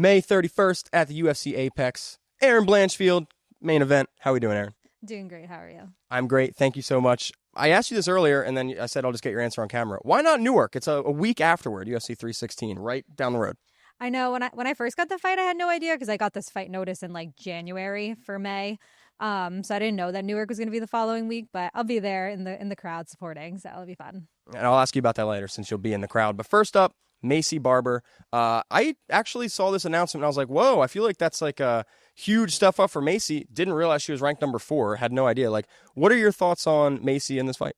May 31st at the UFC Apex. Erin Blanchfield, main event. How are we doing, Erin? Doing great. How are you? I'm great. Thank you so much. I asked you this earlier, and then I said I'll just get your answer on camera. Why not Newark? It's a week afterward, UFC 316, right down the road. I know when I first got the fight, I had no idea because I got this fight notice in like January for May. So I didn't know that Newark was going to be the following week, but I'll be there in the crowd supporting, so it'll be fun. And I'll ask you about that later since you'll be in the crowd. But first up, Maycee Barber. I actually saw this announcement and I was like, whoa, I feel like that's like a huge stuff up for Maycee. Didn't realize she was ranked number 4. Had no idea. Like, what are your thoughts on Maycee in this fight?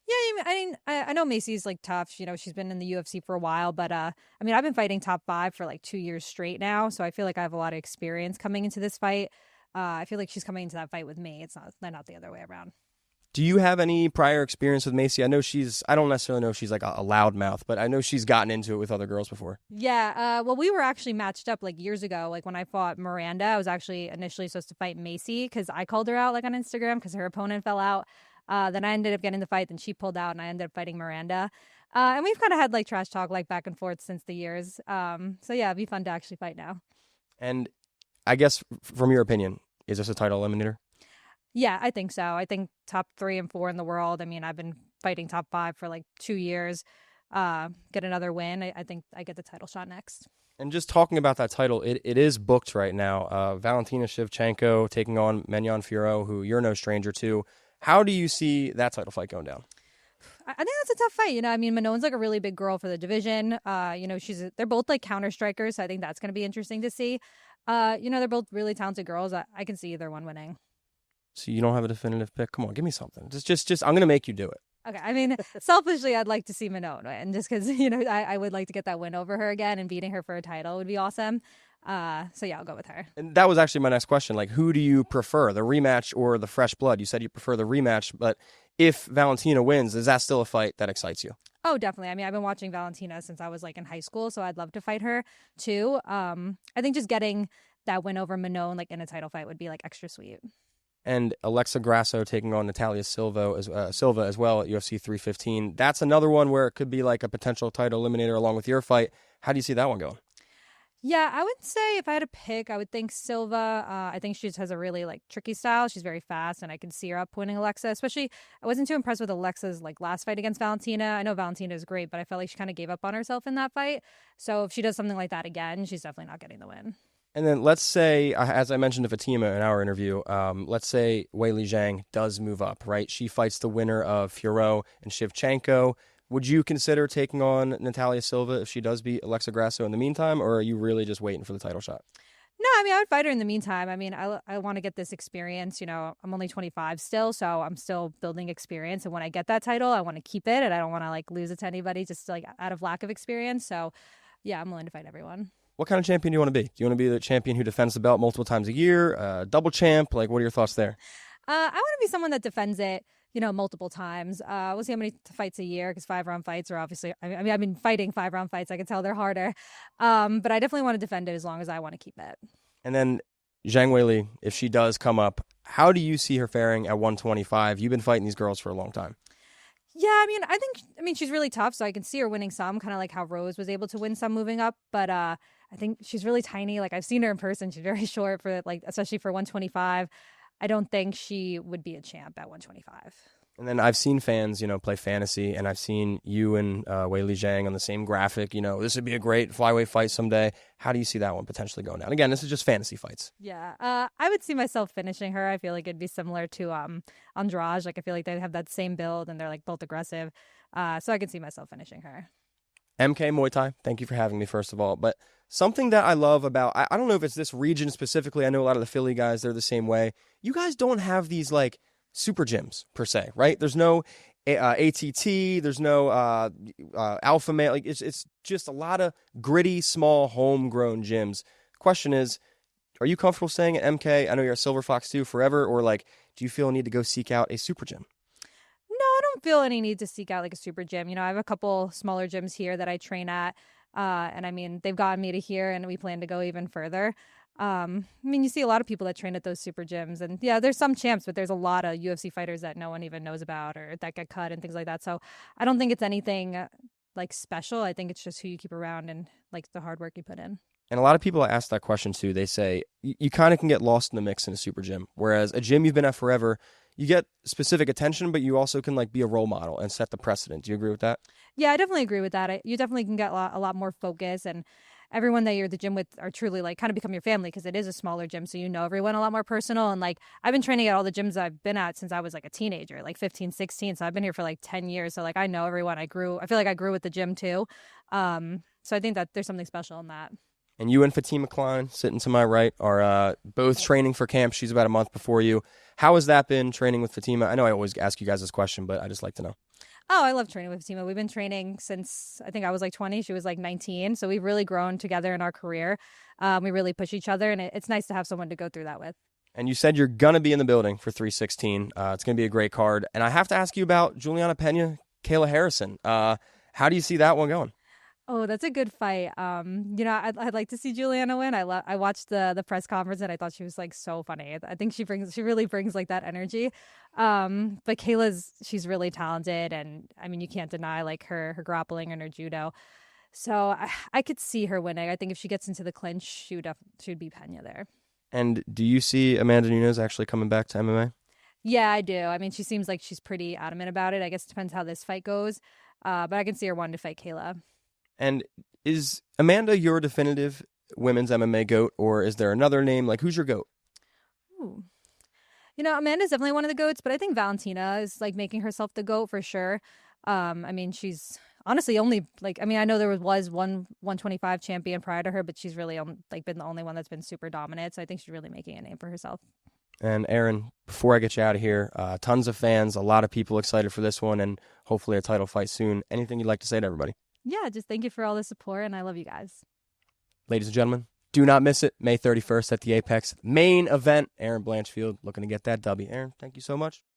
Yeah, I know Macy's like tough. She's been in the UFC for a while, but I've been fighting top 5 for like 2 years straight now, so I feel like I have a lot of experience coming into this fight. I feel like she's coming into that fight with me. It's not the other way around. Do you have any prior experience with Maycee? I don't necessarily know if she's like a loudmouth, but I know she's gotten into it with other girls before. Yeah, well, we were actually matched up like years ago. Like when I fought Miranda, I was actually initially supposed to fight Maycee because I called her out like on Instagram because her opponent fell out. Then I ended up getting the fight, then she pulled out, and I ended up fighting Miranda. And we've kind of had like trash talk like back and forth since the years. So yeah, it'd be fun to actually fight now. And I guess from your opinion, is this a title eliminator? Yeah, I think so. I think top 3 and 4 in the world. I mean, I've been fighting top 5 for like 2 years. Get another win. I think I get the title shot next. And just talking about that title, it is booked right now. Valentina Shevchenko taking on Manon Fiorot, who you're no stranger to. How do you see that title fight going down? I think that's a tough fight. Manon's like a really big girl for the division. They're both like counter strikers, so I think that's going to be interesting to see. They're both really talented girls. I can see either one winning. So you don't have a definitive pick? Come on, give me something. Just I'm going to make you do it. Okay. Selfishly, I'd like to see Manon win just because, I would like to get that win over her again, and beating her for a title would be awesome. So yeah, I'll go with her. And that was actually my next question. Like, who do you prefer, the rematch or the fresh blood? You said you prefer the rematch, but if Valentina wins, is that still a fight that excites you? Oh, definitely. I've been watching Valentina since I was like in high school, so I'd love to fight her too. I think just getting that win over Manon like in a title fight would be like extra sweet. And Alexa Grasso taking on Natalia Silva as well at UFC 315. That's another one where it could be like a potential title eliminator along with your fight. How do you see that one going? Yeah, I would say if I had to pick, I would think Silva. I think she just has a really like tricky style. She's very fast, and I can see her up winning Alexa. Especially, I wasn't too impressed with Alexa's like last fight against Valentina. I know Valentina is great, but I felt like she kind of gave up on herself in that fight. So if she does something like that again, she's definitely not getting the win. And then let's say, as I mentioned to Fatima in our interview, let's say Weili Zhang does move up, right? She fights the winner of Fiorot and Shevchenko. Would you consider taking on Natalia Silva if she does beat Alexa Grasso in the meantime, or are you really just waiting for the title shot? No, I would fight her in the meantime. I want to get this experience. I'm only 25 still, so I'm still building experience. And when I get that title, I want to keep it, and I don't want to like lose it to anybody just like out of lack of experience. So, yeah, I'm willing to fight everyone. What kind of champion do you want to be? Do you want to be the champion who defends the belt multiple times a year, double champ? Like, what are your thoughts there? I want to be someone that defends it, multiple times. We'll see how many fights a year because 5-round fights are obviously, I've been fighting 5-round fights. I can tell they're harder. But I definitely want to defend it as long as I want to keep it. And then Zhang Weili, if she does come up, how do you see her faring at 125? You've been fighting these girls for a long time. Yeah, I think she's really tough, so I can see her winning some, kind of like how Rose was able to win some moving up. But I think she's really tiny. Like I've seen her in person. She's very short for like, especially for 125. I don't think she would be a champ at 125. And then I've seen fans, play fantasy, and I've seen you and Weili Zhang on the same graphic. This would be a great flyweight fight someday. How do you see that one potentially going down? Again, this is just fantasy fights. Yeah, I would see myself finishing her. I feel like it'd be similar to Andrade. Like I feel like they have that same build, and they're like both aggressive. So I could see myself finishing her. MK Muay Thai, thank you for having me, first of all. But something that I love about, I don't know if it's this region specifically. I know a lot of the Philly guys, they're the same way. You guys don't have these like super gyms per se, right? There's no ATT, there's no alpha male. Like it's just a lot of gritty, small, homegrown gyms. Question is, are you comfortable staying at MK? I know you're a Silver Fox too forever, or like, do you feel a need to go seek out a super gym? No, I don't feel any need to seek out like a super gym. I have a couple smaller gyms here that I train at. And they've gotten me to here, and we plan to go even further. You see a lot of people that train at those super gyms, and yeah, there's some champs, but there's a lot of UFC fighters that no one even knows about or that get cut and things like that. So I don't think it's anything like special. I think it's just who you keep around and like the hard work you put in. And a lot of people ask that question too. They say you kind of can get lost in the mix in a super gym, whereas a gym you've been at forever, you get specific attention, but you also can like be a role model and set the precedent. Do you agree with that? Yeah, I definitely agree with that. You definitely can get a lot more focus, and everyone that you're at the gym with are truly like kind of become your family because it is a smaller gym, so you know everyone a lot more personal. And like I've been training at all the gyms I've been at since I was like a teenager, like 15, 16. So I've been here for like 10 years. So like I know everyone. I feel like I grew with the gym too. So I think that there's something special in that. And you and Fatima Kline, sitting to my right, are both training for camp. She's about a month before you. How has that been training with Fatima? I know I always ask you guys this question, but I just like to know. Oh, I love training with Fatima. We've been training since I think I was like 20. She was like 19. So we've really grown together in our career. We really push each other, and it's nice to have someone to go through that with. And you said you're going to be in the building for 316. It's going to be a great card. And I have to ask you about Julianna Pena, Kayla Harrison. How do you see that one going? Oh, that's a good fight. I'd like to see Julianna win. I watched the press conference and I thought she was like so funny. I think she really brings like that energy. But she's really talented, and I mean you can't deny like her grappling and her judo. So I could see her winning. I think if she gets into the clinch, she would be Pena there. And do you see Amanda Nunes actually coming back to MMA? Yeah, I do. I mean, she seems like she's pretty adamant about it. I guess it depends how this fight goes. But I can see her wanting to fight Kayla. And is Amanda your definitive women's MMA GOAT, or is there another name? Like, who's your GOAT? Ooh. Amanda's definitely one of the GOATs, but I think Valentina is like making herself the GOAT for sure. I mean, she's honestly only I know there was one 125 champion prior to her, but she's really been the only one that's been super dominant. So I think she's really making a name for herself. And Erin, before I get you out of here, tons of fans, a lot of people excited for this one, and hopefully a title fight soon. Anything you'd like to say to everybody? Yeah, just thank you for all the support, and I love you guys. Ladies and gentlemen, do not miss it. May 31st at the Apex. Main event, Erin Blanchfield looking to get that W. Erin, thank you so much.